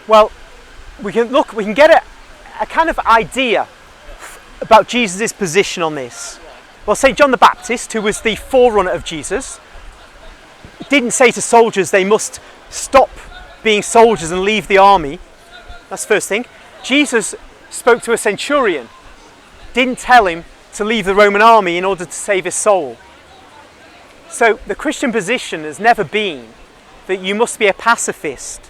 Well, we can get a kind of idea about Jesus' position on this. Well, St. John the Baptist, who was the forerunner of Jesus, didn't say to soldiers they must stop being soldiers and leave the army. That's the first thing. Jesus spoke to a centurion, didn't tell him to leave the Roman army in order to save his soul. So the Christian position has never been that you must be a pacifist.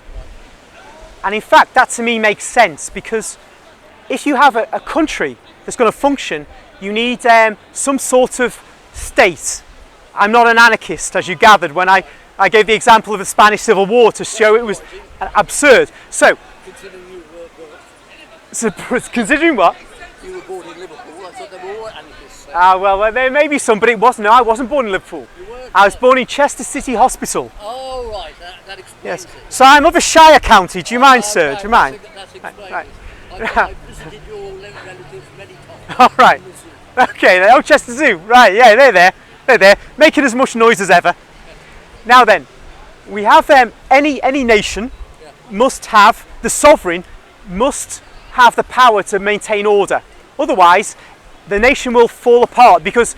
And in fact, that to me makes sense, because if you have a country that's going to function, you need some sort of state. I'm not an anarchist, as you gathered when I gave the example of the Spanish Civil War to show it was absurd. So, considering what? You were born in Liverpool. I thought they were all anarchists. Well, there may be some, but it wasn't. No, I wasn't born in Liverpool. I was born in Chester City Hospital. Oh, right. That explains it. So I'm of a Shire county. Do you mind, sir? Do you mind? That explains Right. it. I've visited your relatives many times. All right. Okay, the old Chester Zoo. Right, yeah, they're there. They're there, making as much noise as ever. Now then, we have any nation must have, the sovereign must have the power to maintain order. Otherwise, the nation will fall apart, because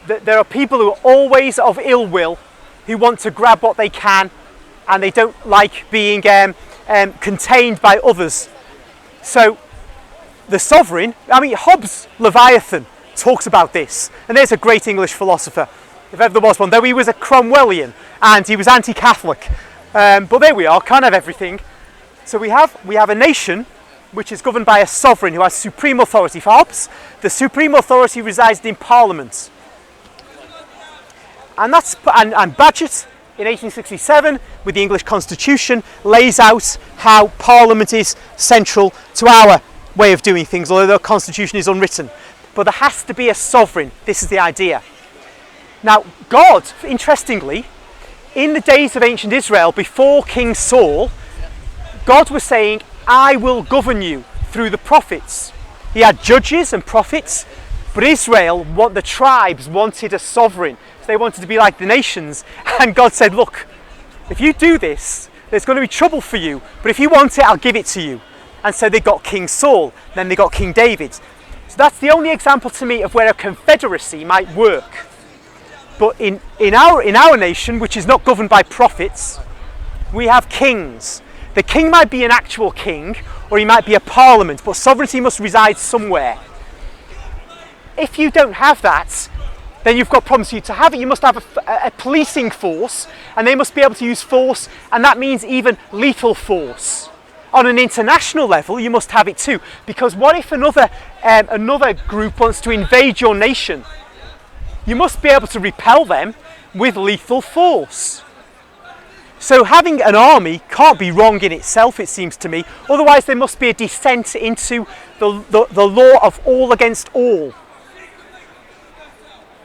there are people who are always of ill will, who want to grab what they can, and they don't like being contained by others. So the sovereign, Hobbes' Leviathan talks about this, and there's a great English philosopher, if ever there was one, though he was a Cromwellian and he was anti-Catholic. But there we are, can't have everything. So we have a nation which is governed by a sovereign who has supreme authority. For Hobbes, the supreme authority resides in Parliament. And Bagehot in 1867, with the English Constitution, lays out how Parliament is central to our way of doing things, although the Constitution is unwritten. But there has to be a sovereign. This is the idea. Now, God, interestingly, in the days of ancient Israel, before King Saul, God was saying, I will govern you through the prophets. He had judges and prophets, but Israel, the tribes wanted a sovereign. So they wanted to be like the nations. And God said, look, if you do this, there's going to be trouble for you. But if you want it, I'll give it to you. And so they got King Saul, then they got King David. So that's the only example to me of where a confederacy might work. But in our nation, which is not governed by prophets, we have kings. The king might be an actual king, or he might be a parliament, but sovereignty must reside somewhere. If you don't have that, then you've got problems for you to have it. You must have a policing force, and they must be able to use force, and that means even lethal force. On an international level, you must have it too, because what if another group wants to invade your nation? You must be able to repel them with lethal force. So having an army can't be wrong in itself, it seems to me. Otherwise, there must be a descent into the law of all against all.